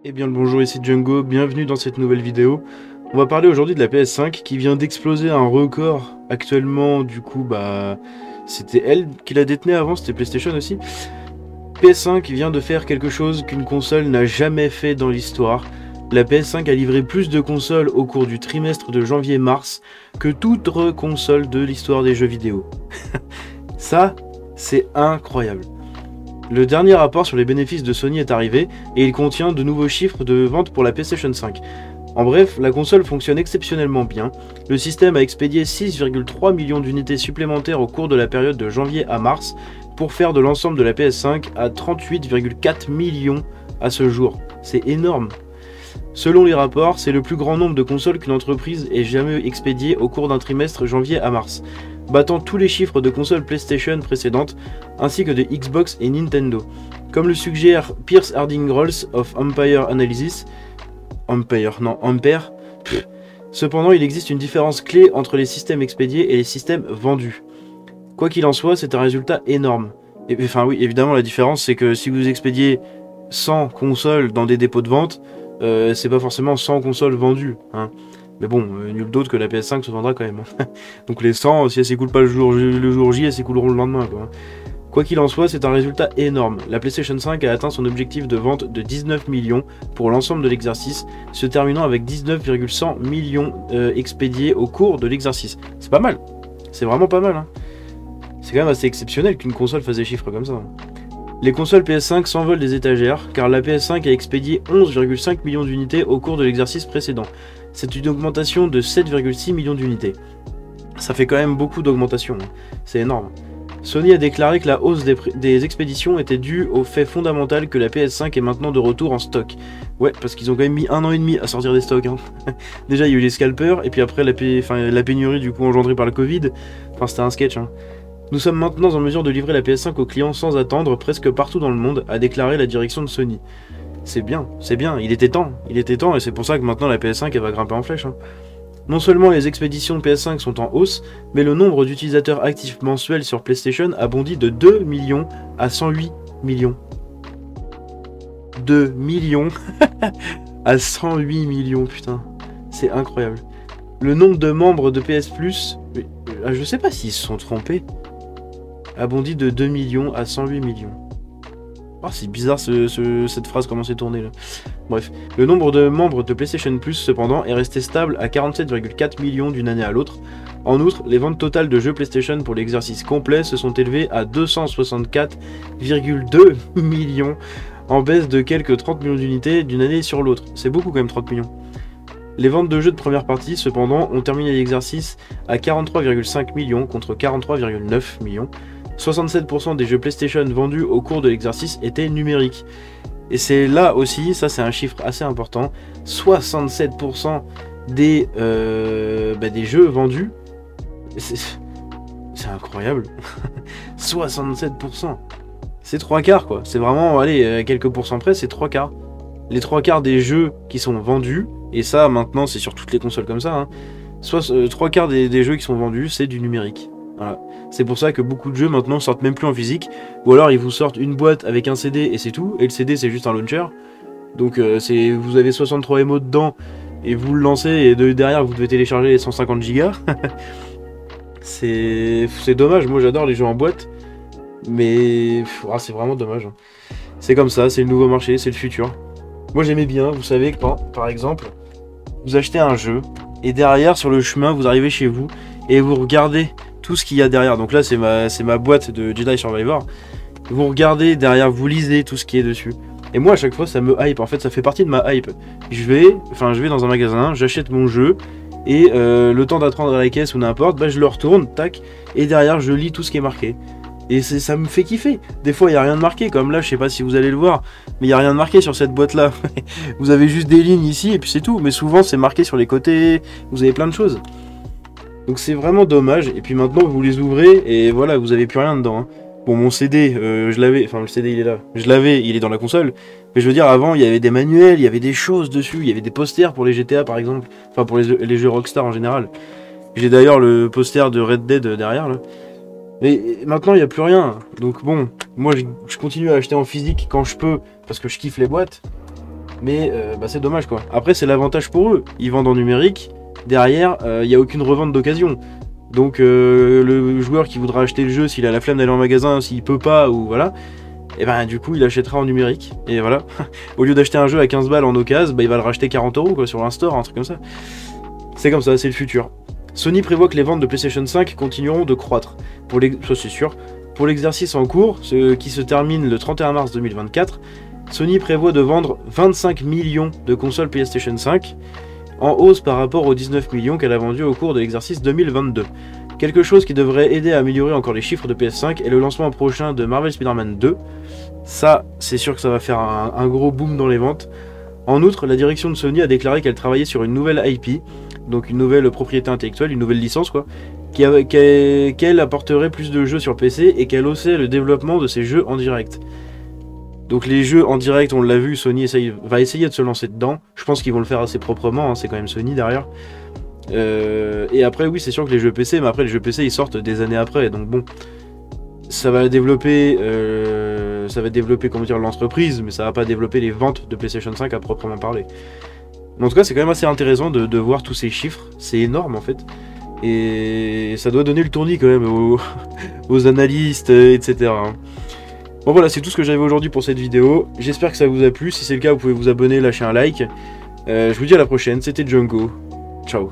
Eh bien le bonjour, ici Django, bienvenue dans cette nouvelle vidéo. On va parler aujourd'hui de la PS5 qui vient d'exploser un record. Actuellement, du coup, c'était elle qui la détenait avant, c'était PlayStation aussi. PS5 vient de faire quelque chose qu'une console n'a jamais fait dans l'histoire. La PS5 a livré plus de consoles au cours du trimestre de janvier-mars que toute autre console de l'histoire des jeux vidéo. Ça, c'est incroyable. Le dernier rapport sur les bénéfices de Sony est arrivé et il contient de nouveaux chiffres de vente pour la PlayStation 5. En bref, la console fonctionne exceptionnellement bien. Le système a expédié 6,3 millions d'unités supplémentaires au cours de la période de janvier à mars pour faire de l'ensemble de la PS5 à 38,4 millions à ce jour. C'est énorme. Selon les rapports, c'est le plus grand nombre de consoles qu'une entreprise ait jamais expédié au cours d'un trimestre janvier à mars, battant tous les chiffres de consoles PlayStation précédentes, ainsi que de Xbox et Nintendo. Comme le suggère Pierce Harding-Rolls of Empire Analysis, Ampere. Cependant, il existe une différence clé entre les systèmes expédiés et les systèmes vendus. Quoi qu'il en soit, c'est un résultat énorme. Et, enfin oui, évidemment, la différence, c'est que si vous expédiez 100 consoles dans des dépôts de vente, c'est pas forcément 100 consoles vendues, hein. Mais bon, nul doute que la PS5 se vendra quand même, hein. Donc les 100, si elles s'écoulent pas le jour J, elles s'écouleront le lendemain, quoi. Quoi qu'il en soit, c'est un résultat énorme. La PlayStation 5 a atteint son objectif de vente de 19 millions pour l'ensemble de l'exercice, se terminant avec 19,100 millions expédiés au cours de l'exercice. C'est pas mal. C'est vraiment pas mal, hein. C'est quand même assez exceptionnel qu'une console fasse des chiffres comme ça, hein. Les consoles PS5 s'envolent des étagères, car la PS5 a expédié 11,5 millions d'unités au cours de l'exercice précédent. C'est une augmentation de 7,6 millions d'unités. Ça fait quand même beaucoup d'augmentation, hein. C'est énorme. Sony a déclaré que la hausse des expéditions était due au fait fondamental que la PS5 est maintenant de retour en stock. Ouais, parce qu'ils ont quand même mis 1 an et demi à sortir des stocks, hein. Déjà, il y a eu les scalpers, et puis après la pénurie du coup engendrée par le Covid. Enfin, c'était un sketch, hein. Nous sommes maintenant en mesure de livrer la PS5 aux clients sans attendre presque partout dans le monde, a déclaré la direction de Sony. C'est bien, il était temps, et c'est pour ça que maintenant la PS5 elle va grimper en flèche, hein. Non seulement les expéditions de PS5 sont en hausse, mais le nombre d'utilisateurs actifs mensuels sur PlayStation a bondi de 2 millions à 108 millions. 2 millions à 108 millions, putain. C'est incroyable. Le nombre de membres de PS Plus, je sais pas s'ils se sont trompés, a bondi de 2 millions à 108 millions. Oh, c'est bizarre cette phrase, comment c'est tourné là. Bref, le nombre de membres de PlayStation Plus cependant est resté stable à 47,4 millions d'une année à l'autre. En outre, les ventes totales de jeux PlayStation pour l'exercice complet se sont élevées à 264,2 millions, en baisse de quelques 30 millions d'unités d'une année sur l'autre. C'est beaucoup quand même 30 millions. Les ventes de jeux de première partie, cependant, ont terminé l'exercice à 43,5 millions contre 43,9 millions. 67% des jeux PlayStation vendus au cours de l'exercice étaient numériques. Et c'est là aussi, ça c'est un chiffre assez important, 67% des jeux vendus, c'est incroyable. 67%. C'est 3 quarts quoi. C'est vraiment, allez, quelques pourcents près, c'est 3 quarts. Les 3 quarts des jeux qui sont vendus, et ça maintenant c'est sur toutes les consoles comme ça, hein, 3 quarts des jeux qui sont vendus, c'est du numérique. Voilà. C'est pour ça que beaucoup de jeux maintenant sortent même plus en physique, ou alors ils vous sortent une boîte avec un CD et c'est tout, et le CD c'est juste un launcher. Donc vous avez 63 MO dedans, et vous le lancez, et derrière vous devez télécharger les 150 Go. C'est dommage, moi j'adore les jeux en boîte, mais c'est vraiment dommage, hein. C'est comme ça, c'est le nouveau marché, c'est le futur. Moi j'aimais bien, vous savez, quand par exemple vous achetez un jeu, et derrière sur le chemin vous arrivez chez vous, et vous regardez tout ce qu'il y a derrière. Donc là c'est ma boîte de Jedi Survivor. Vous regardez derrière, vous lisez tout ce qui est dessus. Et moi à chaque fois ça me hype, en fait ça fait partie de ma hype. Je vais dans un magasin, j'achète mon jeu, et le temps d'attendre à la caisse ou n'importe, je le retourne, tac, et derrière je lis tout ce qui est marqué. Et ça me fait kiffer. Des fois il n'y a rien de marqué, comme là je sais pas si vous allez le voir, mais il n'y a rien de marqué sur cette boîte là. Vous avez juste des lignes ici et puis c'est tout, mais souvent c'est marqué sur les côtés, vous avez plein de choses. Donc c'est vraiment dommage, et puis maintenant vous les ouvrez et voilà, vous avez plus rien dedans, hein. Bon, mon CD, je l'avais, enfin le CD il est là, je l'avais, il est dans la console, mais je veux dire, avant il y avait des manuels, il y avait des choses dessus, il y avait des posters pour les GTA par exemple, enfin pour les jeux Rockstar en général. J'ai d'ailleurs le poster de Red Dead derrière là. Mais maintenant il n'y a plus rien, donc bon, moi je continue à acheter en physique quand je peux, parce que je kiffe les boîtes. Mais bah, c'est dommage quoi. Après c'est l'avantage pour eux, ils vendent en numérique, derrière il n'y a aucune revente d'occasion. Donc le joueur qui voudra acheter le jeu, s'il a la flemme d'aller en magasin, s'il peut pas, ou voilà, et ben du coup il achètera en numérique. Et voilà, au lieu d'acheter un jeu à 15 balles en occasion, bah, il va le racheter 40 € quoi, sur un store, un truc comme ça. C'est comme ça, c'est le futur. Sony prévoit que les ventes de PlayStation 5 continueront de croître. Ça c'est sûr. Pour l'exercice en cours, qui se termine le 31 mars 2024, Sony prévoit de vendre 25 millions de consoles PlayStation 5, en hausse par rapport aux 19 millions qu'elle a vendus au cours de l'exercice 2022. Quelque chose qui devrait aider à améliorer encore les chiffres de PS5 est le lancement prochain de Marvel Spider-Man 2. Ça, c'est sûr que ça va faire un gros boom dans les ventes. En outre, la direction de Sony a déclaré qu'elle travaillait sur une nouvelle IP, donc une nouvelle propriété intellectuelle, une nouvelle licence quoi, qu'elle apporterait plus de jeux sur PC et qu'elle haussait le développement de ces jeux en direct. Donc les jeux en direct, on l'a vu, Sony va essayer de se lancer dedans. Je pense qu'ils vont le faire assez proprement, hein, c'est quand même Sony derrière. Et après, oui, c'est sûr que les jeux PC, mais après les jeux PC ils sortent des années après, donc bon, ça va développer, comment dire, l'entreprise, mais ça va pas développer les ventes de PlayStation 5 à proprement parler. Mais en tout cas, c'est quand même assez intéressant de voir tous ces chiffres, c'est énorme en fait, et ça doit donner le tournis quand même aux analystes, etc. Bon voilà, c'est tout ce que j'avais aujourd'hui pour cette vidéo. J'espère que ça vous a plu. Si c'est le cas, vous pouvez vous abonner, lâcher un like. Je vous dis à la prochaine. C'était Django. Ciao.